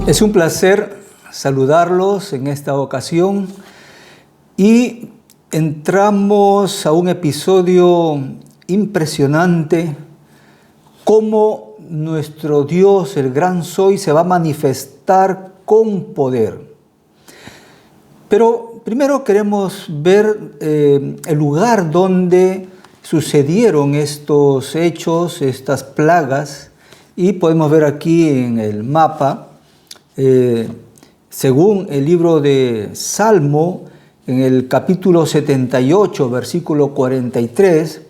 Es un placer saludarlos en esta ocasión y entramos a un episodio impresionante, cómo nuestro Dios, el gran Soy, se va a manifestar con poder. Pero primero queremos ver el lugar donde sucedieron estos hechos, estas plagas, y podemos ver aquí en el mapa, según el libro de Salmo, en el capítulo 78, versículo 43,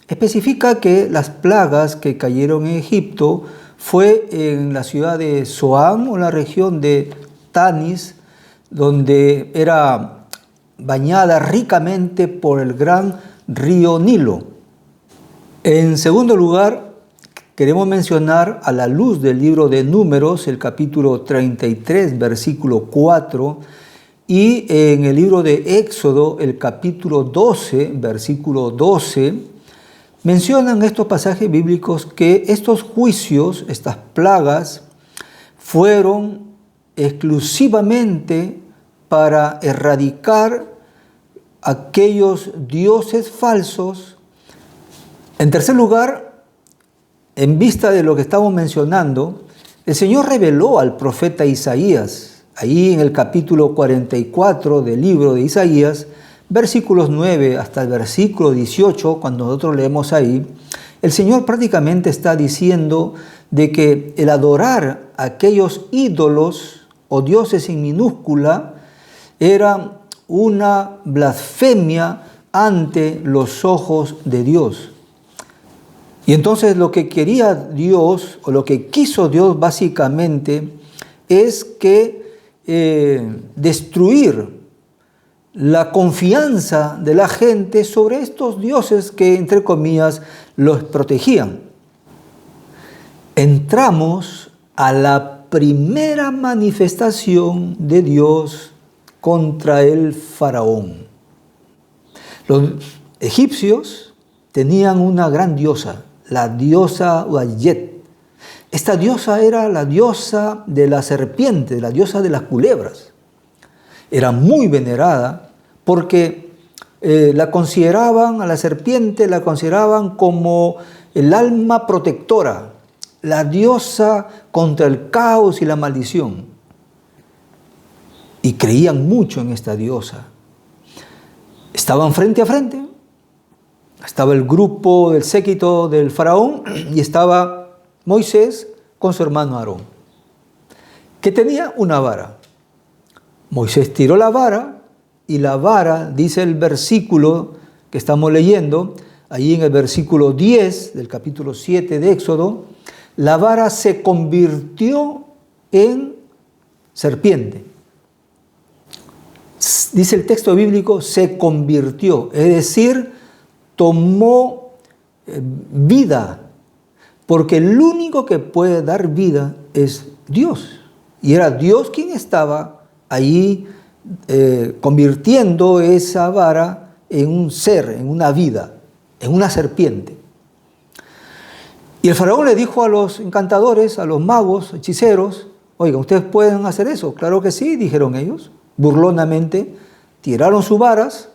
especifica que las plagas que cayeron en Egipto fue en la ciudad de Zoán, o en la región de Tanis, donde era bañada ricamente por el gran río Nilo. En segundo lugar, queremos mencionar, a la luz del libro de Números, el capítulo 33, versículo 4, y en el libro de Éxodo, el capítulo 12, versículo 12, mencionan estos pasajes bíblicos que estos juicios, estas plagas, fueron exclusivamente para erradicar aquellos dioses falsos. En tercer lugar, en vista de lo que estamos mencionando, el Señor reveló al profeta Isaías, ahí en el capítulo 44 del libro de Isaías, versículos 9 hasta el versículo 18, cuando nosotros leemos ahí, el Señor prácticamente está diciendo de que el adorar a aquellos ídolos o dioses en minúscula era una blasfemia ante los ojos de Dios. Y entonces lo que quería Dios, o lo que quiso Dios básicamente, es que destruir la confianza de la gente sobre estos dioses que, entre comillas, los protegían. Entramos a la primera manifestación de Dios contra el faraón. Los egipcios tenían una gran diosa, la diosa Uayet. Esta diosa era la diosa de la serpiente, la diosa de las culebras. Era muy venerada porque la consideraban, a la serpiente la consideraban como el alma protectora, la diosa contra el caos y la maldición. Y creían mucho en esta diosa. Estaban frente a frente. Estaba el grupo del séquito del faraón y estaba Moisés con su hermano Aarón, que tenía una vara. Moisés tiró la vara y la vara, dice el versículo que estamos leyendo, ahí en el versículo 10 del capítulo 7 de Éxodo, la vara se convirtió en serpiente. Dice el texto bíblico, se convirtió, es decir, tomó vida, porque el único que puede dar vida es Dios. Y era Dios quien estaba ahí convirtiendo esa vara en un ser, en una vida, en una serpiente. Y el faraón le dijo a los encantadores, a los magos, hechiceros, oigan, ¿ustedes pueden hacer eso? Claro que sí, dijeron ellos, burlonamente, tiraron sus varas.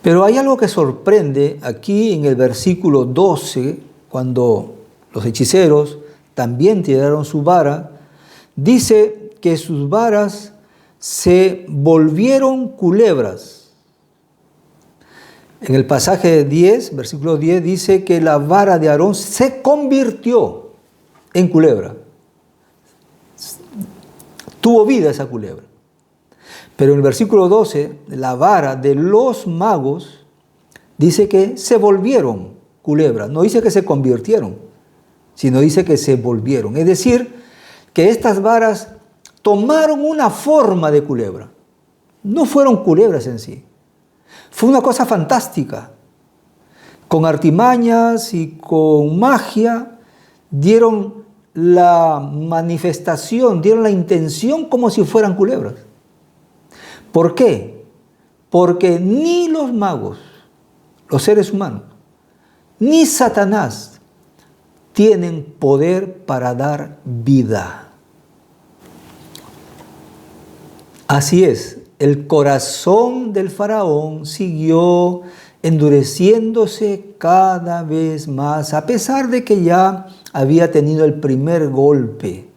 Pero hay algo que sorprende aquí en el versículo 12, cuando los hechiceros también tiraron su vara, dice que sus varas se volvieron culebras. En el pasaje 10, versículo 10, dice que la vara de Aarón se convirtió en culebra. Tuvo vida esa culebra. Pero en el versículo 12, la vara de los magos dice que se volvieron culebras. No dice que se convirtieron, sino dice que se volvieron. Es decir, que estas varas tomaron una forma de culebra. No fueron culebras en sí. Fue una cosa fantástica. Con artimañas y con magia dieron la manifestación, dieron la intención como si fueran culebras. ¿Por qué? Porque ni los magos, los seres humanos, ni Satanás tienen poder para dar vida. Así es, el corazón del faraón siguió endureciéndose cada vez más, a pesar de que ya había tenido el primer golpe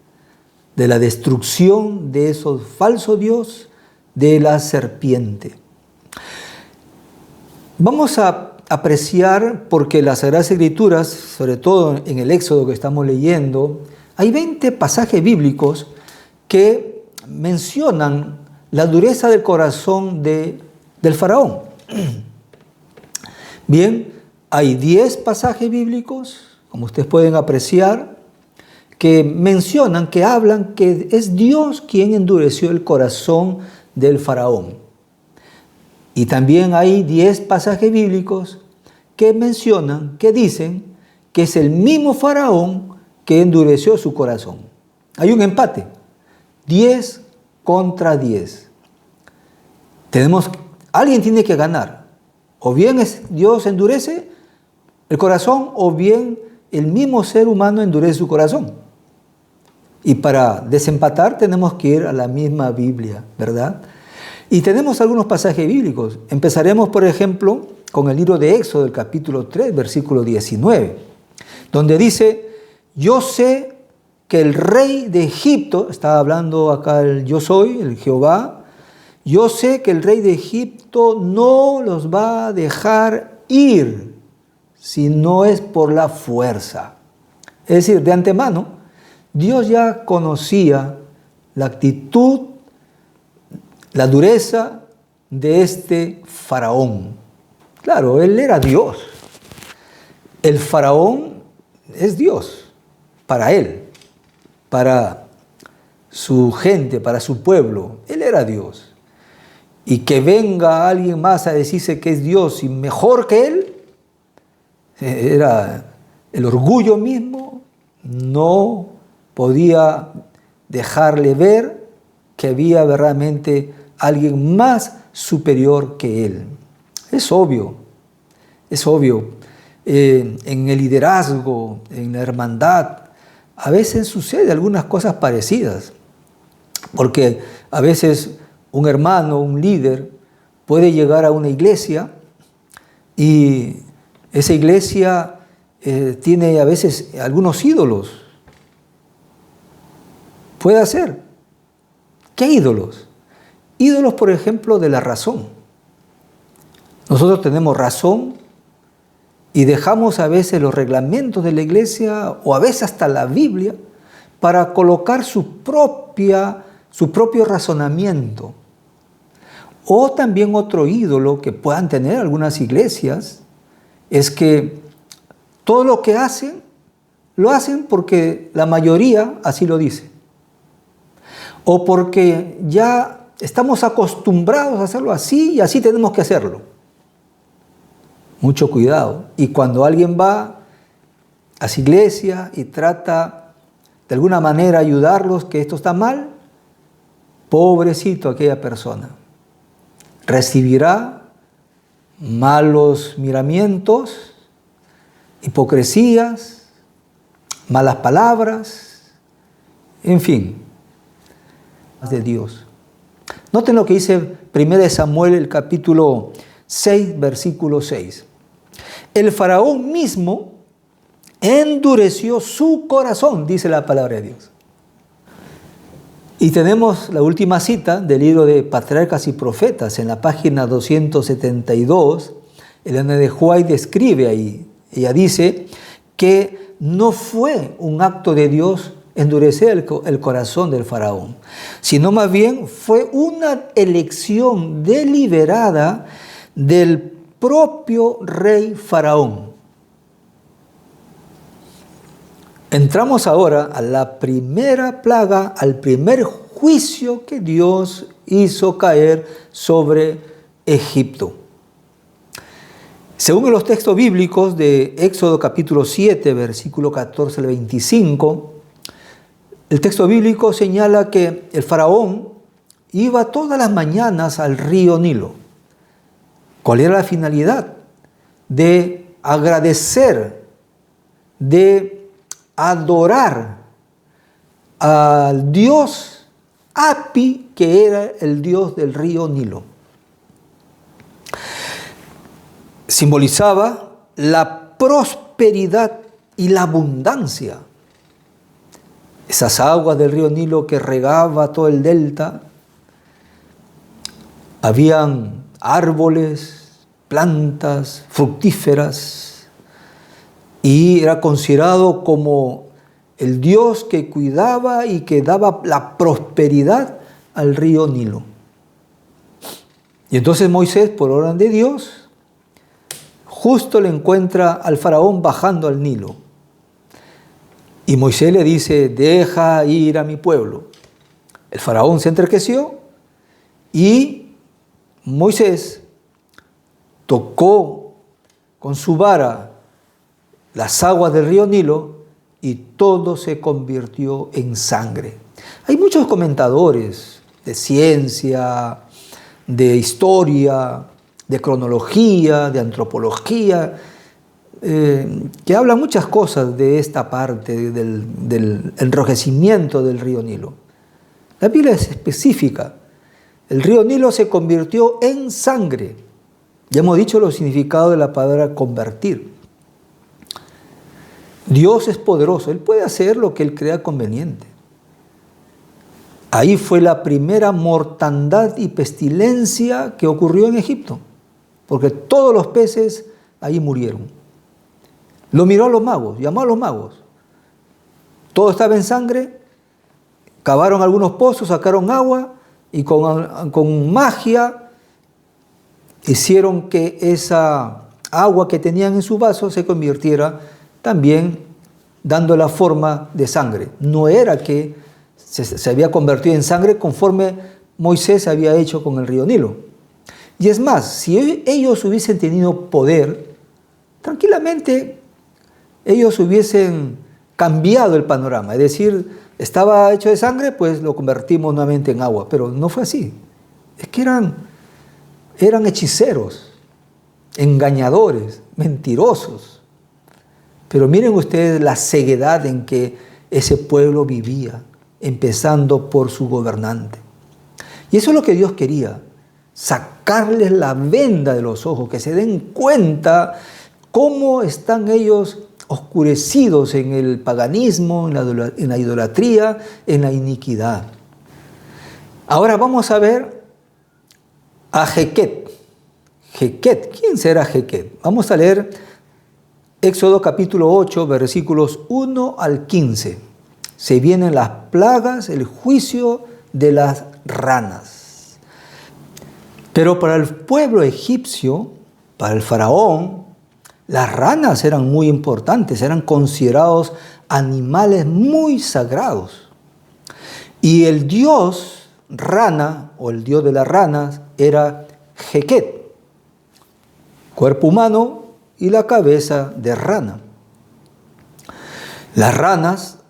de la destrucción de esos falsos dioses de la serpiente. Vamos a apreciar, porque las Sagradas Escrituras, sobre todo en el Éxodo que estamos leyendo, hay 20 pasajes bíblicos que mencionan la dureza del corazón del faraón. Bien, hay 10 pasajes bíblicos, como ustedes pueden apreciar, que mencionan, que hablan que es Dios quien endureció el corazón del faraón. Y también hay 10 pasajes bíblicos que mencionan, que dicen que es el mismo faraón que endureció su corazón. Hay un empate, 10 contra 10. Alguien tiene que ganar. O bien Dios endurece el corazón, o bien el mismo ser humano endurece su corazón. Y para desempatar tenemos que ir a la misma Biblia, ¿verdad? Y tenemos algunos pasajes bíblicos. Empezaremos, por ejemplo, con el libro de Éxodo, el capítulo 3, versículo 19, donde dice: yo sé que el rey de Egipto, está hablando acá el yo soy, el Jehová, yo sé que el rey de Egipto no los va a dejar ir si no es por la fuerza. Es decir, de antemano, Dios ya conocía la actitud, la dureza de este faraón. Claro, él era Dios. El faraón es Dios para él, para su gente, para su pueblo. Él era Dios. Y que venga alguien más a decirse que es Dios y mejor que él, era el orgullo mismo, no podía dejarle ver que había verdaderamente alguien más superior que él. Es obvio. En el liderazgo, en la hermandad, a veces sucede algunas cosas parecidas, porque a veces un hermano, un líder, puede llegar a una iglesia y esa iglesia tiene a veces algunos ídolos. Puede ser. ¿Qué ídolos? Ídolos, por ejemplo, de la razón. Nosotros tenemos razón y dejamos a veces los reglamentos de la iglesia o a veces hasta la Biblia para colocar su propio razonamiento. O también otro ídolo que puedan tener algunas iglesias es que todo lo que hacen, lo hacen porque la mayoría así lo dice. O porque ya estamos acostumbrados a hacerlo así y así tenemos que hacerlo. Mucho cuidado. Y cuando alguien va a su iglesia y trata de alguna manera ayudarlos, que esto está mal, pobrecito aquella persona. Recibirá malos miramientos, hipocresías, malas palabras, en fin, de Dios. Noten lo que dice 1 Samuel, el capítulo 6, versículo 6. El faraón mismo endureció su corazón, dice la palabra de Dios. Y tenemos la última cita del libro de Patriarcas y Profetas, en la página 272. Elena de White describe ahí, ella dice que no fue un acto de Dios endurecer el corazón del faraón, sino más bien fue una elección deliberada del propio rey faraón. Entramos ahora a la primera plaga, al primer juicio que Dios hizo caer sobre Egipto. Según los textos bíblicos de Éxodo capítulo 7, versículo 14 al 25, el texto bíblico señala que el faraón iba todas las mañanas al río Nilo. ¿Cuál era la finalidad? De agradecer, de adorar al Dios Hapi, que era el dios del río Nilo. Simbolizaba la prosperidad y la abundancia. Esas aguas del río Nilo que regaba todo el delta, habían árboles, plantas fructíferas, y era considerado como el Dios que cuidaba y que daba la prosperidad al río Nilo. Y entonces Moisés, por orden de Dios, justo le encuentra al faraón bajando al Nilo. Y Moisés le dice: deja ir a mi pueblo. El faraón se entristeció y Moisés tocó con su vara las aguas del río Nilo y todo se convirtió en sangre. Hay muchos comentadores de ciencia, de historia, de cronología, de antropología, que hablan muchas cosas de esta parte del enrojecimiento del río Nilo. La Biblia es específica. El río Nilo se convirtió en sangre. Ya hemos dicho los significados de la palabra convertir. Dios es poderoso, Él puede hacer lo que Él crea conveniente. Ahí fue la primera mortandad y pestilencia que ocurrió en Egipto, porque todos los peces ahí murieron. Lo miró a los magos, llamó a los magos. Todo estaba en sangre, cavaron algunos pozos, sacaron agua y con magia hicieron que esa agua que tenían en su vaso se convirtiera también dando la forma de sangre. No era que se había convertido en sangre conforme Moisés había hecho con el río Nilo. Y es más, si ellos hubiesen tenido poder, tranquilamente ellos hubiesen cambiado el panorama. Es decir, estaba hecho de sangre, pues lo convertimos nuevamente en agua. Pero no fue así. Es que eran hechiceros, engañadores, mentirosos. Pero miren ustedes la ceguedad en que ese pueblo vivía, empezando por su gobernante. Y eso es lo que Dios quería, sacarles la venda de los ojos, que se den cuenta cómo están ellos oscurecidos en el paganismo, en la idolatría, en la iniquidad. Ahora vamos a ver a Jequet. Jequet, ¿quién será Jequet? Vamos a leer Éxodo capítulo 8, versículos 1 al 15. Se vienen las plagas, el juicio de las ranas. Pero para el pueblo egipcio, para el faraón, las ranas eran muy importantes, eran considerados animales muy sagrados. Y el dios rana, o el dios de las ranas, era Jequet, cuerpo humano y la cabeza de rana. Las ranas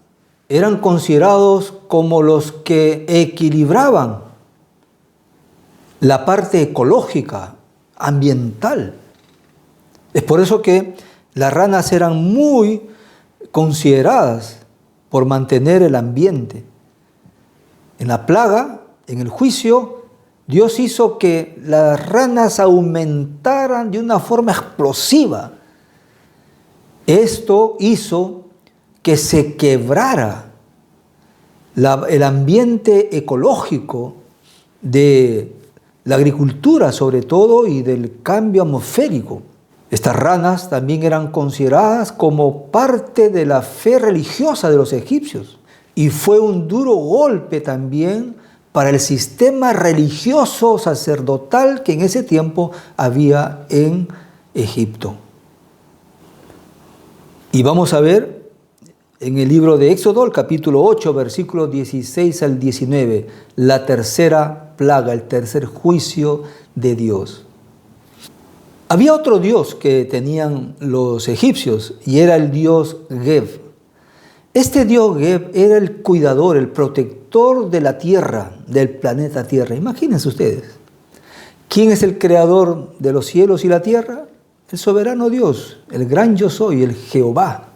eran considerados como los que equilibraban la parte ecológica, ambiental. Es por eso que las ranas eran muy consideradas por mantener el ambiente. En la plaga, en el juicio, Dios hizo que las ranas aumentaran de una forma explosiva. Esto hizo que se quebrara el ambiente ecológico de la agricultura, sobre todo, y del cambio atmosférico. Estas ranas también eran consideradas como parte de la fe religiosa de los egipcios. Y fue un duro golpe también para el sistema religioso sacerdotal que en ese tiempo había en Egipto. Y vamos a ver en el libro de Éxodo, el capítulo 8, versículos 16 al 19, la tercera plaga, el tercer juicio de Dios. Había otro dios que tenían los egipcios y era el dios Geb. Este dios Geb era el cuidador, el protector de la tierra, del planeta Tierra. Imagínense ustedes. ¿Quién es el creador de los cielos y la tierra? El soberano Dios, el gran yo soy, el Jehová.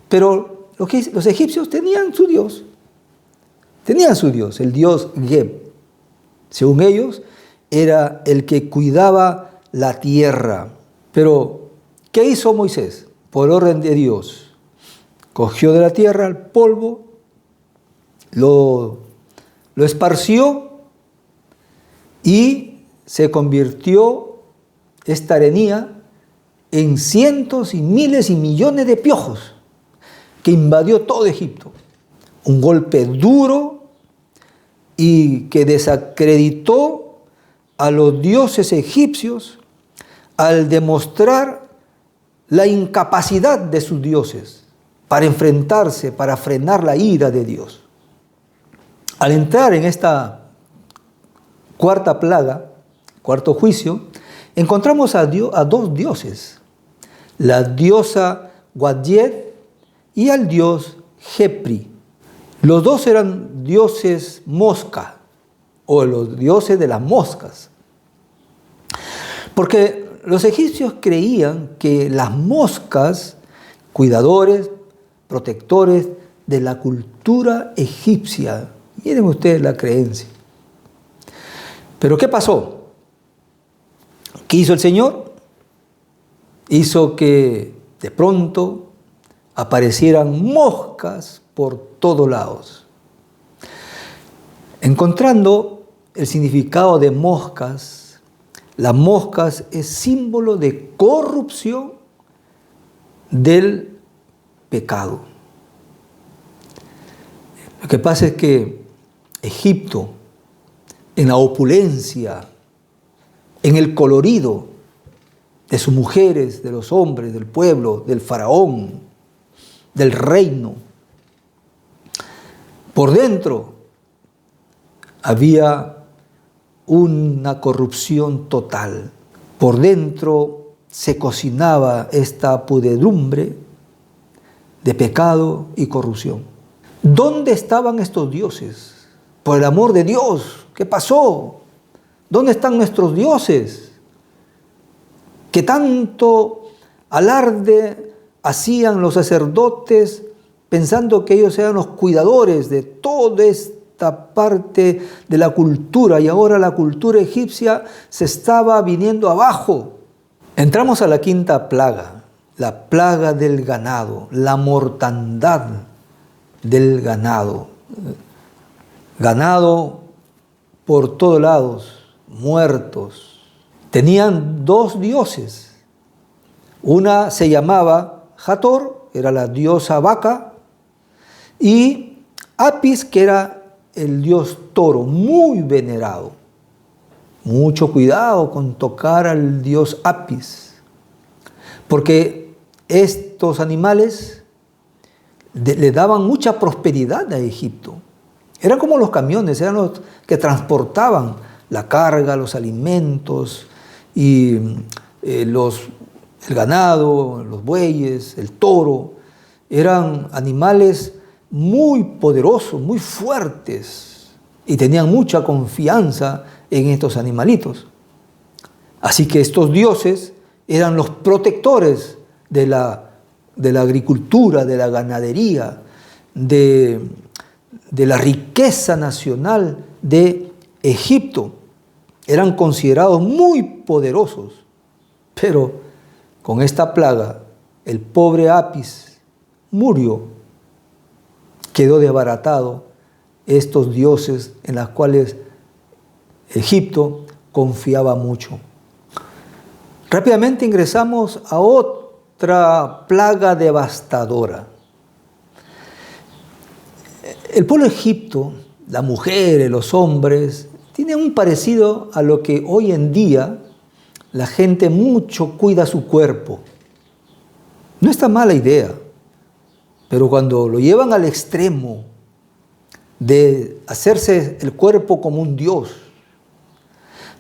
Pero los egipcios tenían su Dios. Tenían su Dios, el Dios Geb. Según ellos, era el que cuidaba la tierra. Pero, ¿qué hizo Moisés? Por orden de Dios, cogió de la tierra el polvo, lo esparció y se convirtió esta arenilla en cientos y miles y millones de piojos que invadió todo Egipto. Un golpe duro y que desacreditó a los dioses egipcios al demostrar la incapacidad de sus dioses para enfrentarse, para frenar la ira de Dios. Al entrar en esta cuarta plaga, cuarto juicio, encontramos a dos dioses, la diosa Guadyed y al dios Jepri. Los dos eran dioses mosca, o los dioses de las moscas, porque los egipcios creían que las moscas, cuidadores, protectores de la cultura egipcia. Miren ustedes la creencia. Pero ¿qué pasó? ¿Qué hizo el Señor? Hizo que de pronto aparecieran moscas por todos lados. Encontrando el significado de moscas, las moscas es símbolo de corrupción del pecado. Lo que pasa es que Egipto, en la opulencia, en el colorido de sus mujeres, de los hombres, del pueblo, del faraón, del reino, por dentro había una corrupción total. Por dentro se cocinaba esta pudredumbre de pecado y corrupción. ¿Dónde estaban estos dioses? Por el amor de Dios, ¿qué pasó? ¿Dónde están nuestros dioses? Que tanto alarde hacían los sacerdotes pensando que ellos eran los cuidadores de toda esta parte de la cultura, y ahora la cultura egipcia se estaba viniendo abajo. Entramos a la quinta plaga, la plaga del ganado, la mortandad del ganado. Ganado por todos lados, muertos. Tenían dos dioses. Una se llamaba Hathor, era la diosa vaca, y Apis, que era el dios toro, muy venerado. Mucho cuidado con tocar al dios Apis, porque estos animales le daban mucha prosperidad a Egipto. Eran como los camiones, eran los que transportaban la carga, los alimentos y el ganado, los bueyes, el toro. Eran animales muy poderosos, muy fuertes, y tenían mucha confianza en estos animalitos. Así que estos dioses eran los protectores de la agricultura, de la ganadería, de la riqueza nacional de Egipto. Eran considerados muy poderosos, pero con esta plaga el pobre Apis murió. Quedó desbaratado estos dioses en los cuales Egipto confiaba mucho. Rápidamente ingresamos a otra plaga devastadora. El pueblo de Egipto, las mujeres, los hombres, tienen un parecido a lo que hoy en día la gente mucho cuida su cuerpo. No está mala idea, pero cuando lo llevan al extremo de hacerse el cuerpo como un dios,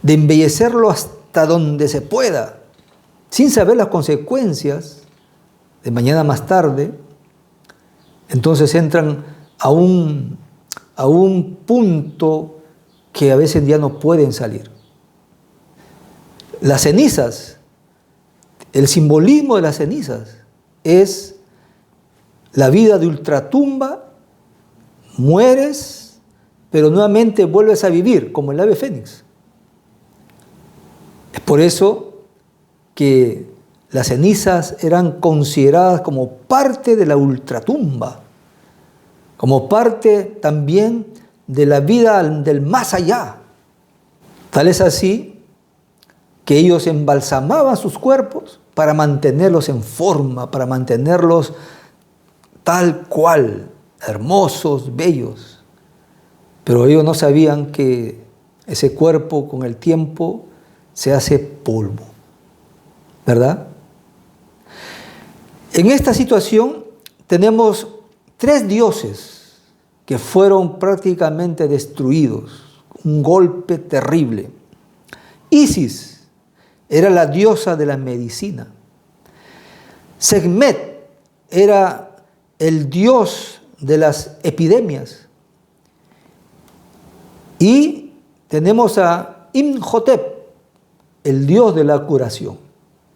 de embellecerlo hasta donde se pueda, sin saber las consecuencias de mañana más tarde, entonces entran a un punto que a veces ya no pueden salir. Las cenizas, el simbolismo de las cenizas es la vida de ultratumba. Mueres, pero nuevamente vuelves a vivir como el ave fénix. Es por eso que las cenizas eran consideradas como parte de la ultratumba, como parte también de la vida del más allá. Tal es así que ellos embalsamaban sus cuerpos para mantenerlos en forma, para mantenerlos tal cual, hermosos, bellos. Pero ellos no sabían que ese cuerpo con el tiempo se hace polvo, ¿verdad? En esta situación tenemos 3 dioses que fueron prácticamente destruidos, un golpe terrible. Isis era la diosa de la medicina. Sekhmet era el dios de las epidemias. Y tenemos a Imhotep, el dios de la curación.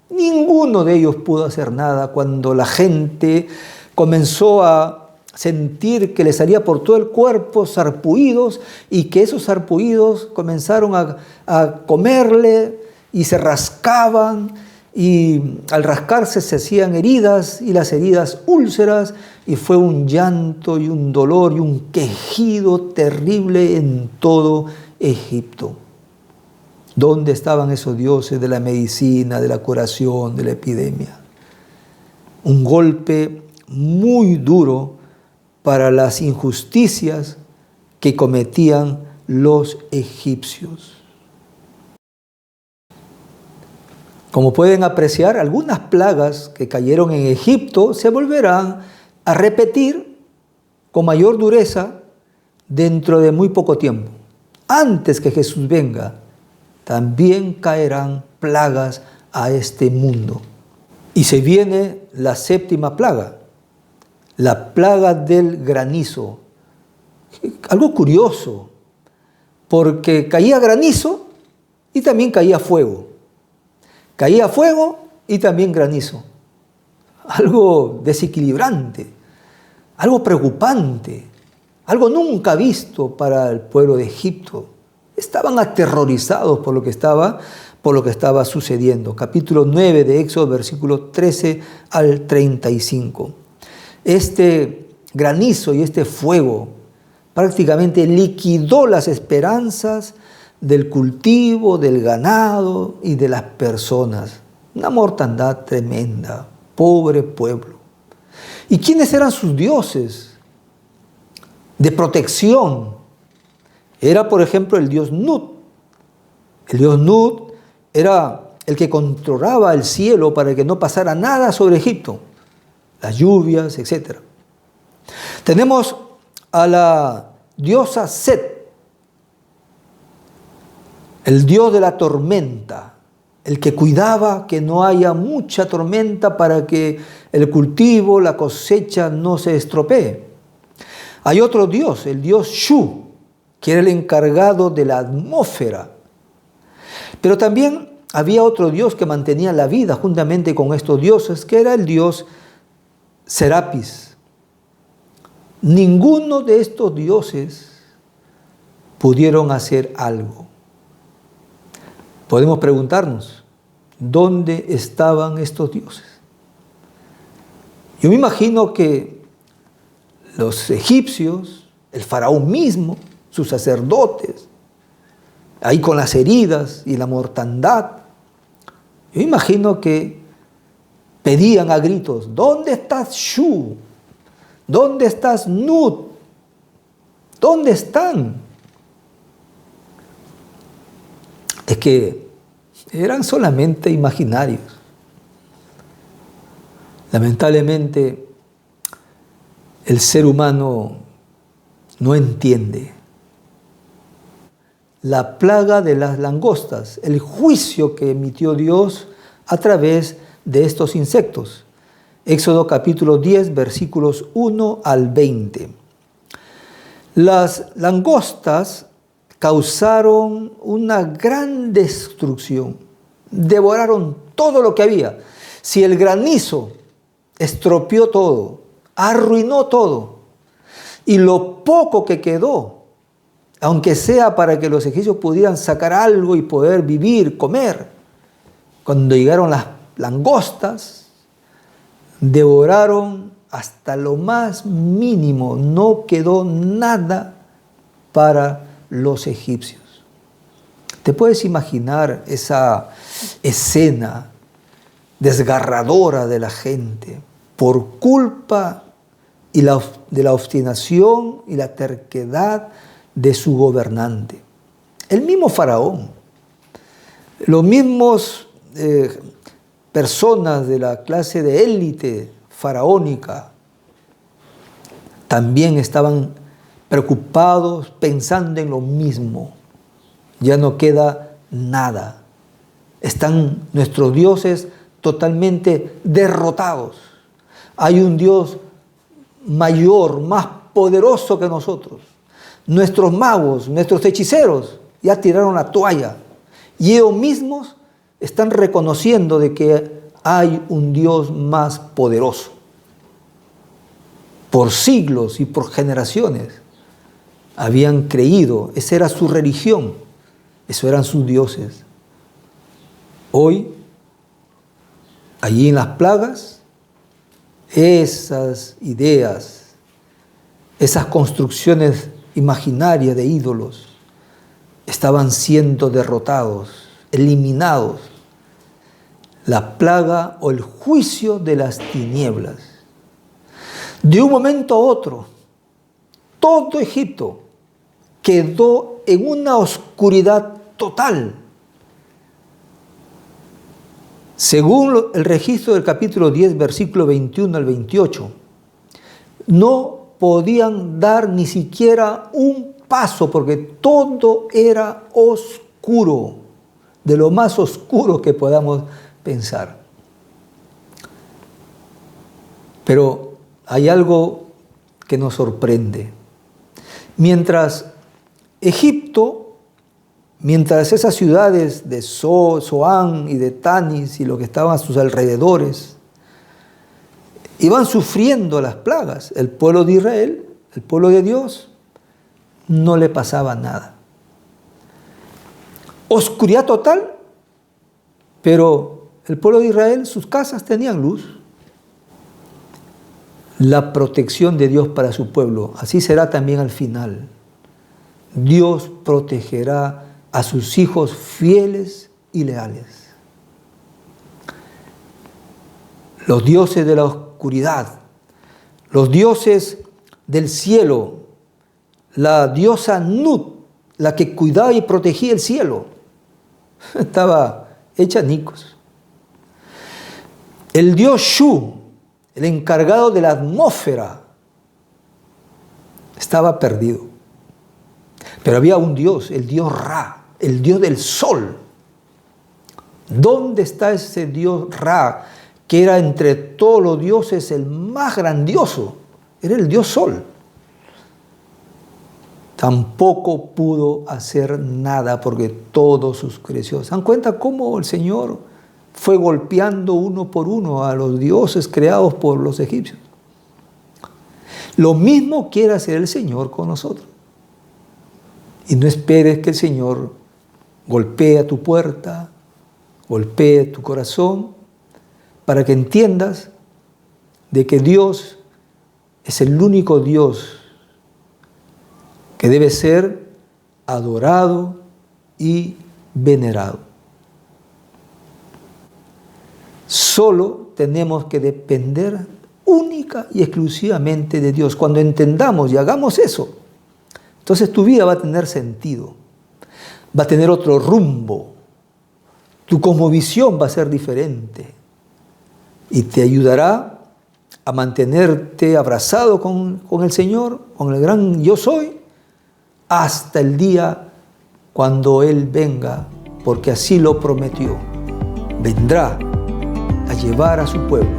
Ninguno de ellos pudo hacer nada cuando la gente comenzó a sentir que les salía por todo el cuerpo sarpullidos y que esos sarpullidos comenzaron a comerle y se rascaban, y al rascarse se hacían heridas y las heridas úlceras, y fue un llanto y un dolor y un quejido terrible en todo Egipto. ¿Dónde estaban esos dioses de la medicina, de la curación, de la epidemia? Un golpe muy duro para las injusticias que cometían los egipcios. Como pueden apreciar, algunas plagas que cayeron en Egipto se volverán a repetir con mayor dureza dentro de muy poco tiempo. Antes que Jesús venga, también caerán plagas a este mundo. Y se viene la 7ª plaga, la plaga del granizo. Algo curioso, porque caía granizo y también caía fuego. Caía fuego y también granizo. Algo desequilibrante, algo preocupante, algo nunca visto para el pueblo de Egipto. Estaban aterrorizados por lo que estaba sucediendo. Capítulo 9 de Éxodo, versículo 13 al 35. Este granizo y este fuego prácticamente liquidó las esperanzas del cultivo, del ganado y de las personas. Una mortandad tremenda, pobre pueblo. ¿Y quiénes eran sus dioses de protección? Era, por ejemplo, el dios Nut. El dios Nut era el que controlaba el cielo para que no pasara nada sobre Egipto, las lluvias, etc. Tenemos a la diosa Set, el dios de la tormenta, el que cuidaba que no haya mucha tormenta para que el cultivo, la cosecha no se estropee. Hay otro dios, el dios Shu, que era el encargado de la atmósfera. Pero también había otro dios que mantenía la vida juntamente con estos dioses, que era el dios Serapis. Ninguno de estos dioses pudieron hacer algo. Podemos preguntarnos, ¿dónde estaban estos dioses? Yo me imagino que los egipcios, el faraón mismo, sus sacerdotes, ahí con las heridas y la mortandad, yo imagino que pedían a gritos, ¿dónde estás Shu? ¿Dónde estás Nut? ¿Dónde están? Es que eran solamente imaginarios. Lamentablemente, el ser humano no entiende. La plaga de las langostas, el juicio que emitió Dios a través de estos insectos. Éxodo capítulo 10, versículos 1 al 20. Las langostas causaron una gran destrucción, devoraron todo lo que había. Si el granizo estropeó todo, arruinó todo, y lo poco que quedó aunque sea para que los egipcios pudieran sacar algo y poder vivir, comer. Cuando llegaron las langostas, devoraron hasta lo más mínimo, no quedó nada para los egipcios. ¿Te puedes imaginar esa escena desgarradora de la gente por culpa de la obstinación y la terquedad de su gobernante? El mismo faraón, los mismos personas de la clase de élite faraónica también estaban preocupados, pensando en lo mismo. Ya no queda nada. Están nuestros dioses totalmente derrotados. Hay un Dios mayor, más poderoso que nosotros. Nuestros magos, nuestros hechiceros ya tiraron la toalla. Y ellos mismos están reconociendo de que hay un Dios más poderoso. Por siglos y por generaciones habían creído, esa era su religión, esos eran sus dioses. Hoy, allí en las plagas, esas ideas, esas construcciones imaginarias de ídolos estaban siendo derrotados, eliminados. La plaga o el juicio de las tinieblas. De un momento a otro, todo Egipto quedó en una oscuridad total. Según el registro del capítulo 10, versículo 21 al 28, no podían dar ni siquiera un paso porque todo era oscuro, de lo más oscuro que podamos pensar. Pero hay algo que nos sorprende. Mientras Egipto, mientras esas ciudades de Zoán y de Tanis y lo que estaban a sus alrededores iban sufriendo las plagas, el pueblo de Israel, el pueblo de Dios, no le pasaba nada. Oscuridad total, pero el pueblo de Israel, sus casas tenían luz. La protección de Dios para su pueblo, así será también al final. Dios protegerá a sus hijos fieles y leales. Los dioses de la oscuridad, los dioses del cielo, la diosa Nut, la que cuidaba y protegía el cielo, estaba hecha añicos. El dios Shu, el encargado de la atmósfera, estaba perdido. Pero había un dios, el dios Ra, el dios del sol. ¿Dónde está ese dios Ra, que era entre todos los dioses el más grandioso? Era el dios sol. Tampoco pudo hacer nada porque todo oscureció. ¿Se dan cuenta cómo el Señor fue golpeando uno por uno a los dioses creados por los egipcios? Lo mismo quiere hacer el Señor con nosotros. Y no esperes que el Señor golpee a tu puerta, golpee tu corazón, para que entiendas de que Dios es el único Dios que debe ser adorado y venerado. Solo tenemos que depender única y exclusivamente de Dios. Cuando entendamos y hagamos eso, entonces tu vida va a tener sentido, va a tener otro rumbo, tu cosmovisión va a ser diferente y te ayudará a mantenerte abrazado con el Señor, con el gran yo soy, hasta el día cuando Él venga, porque así lo prometió. Vendrá a llevar a su pueblo,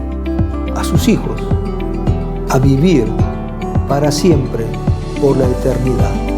a sus hijos, a vivir para siempre por la eternidad.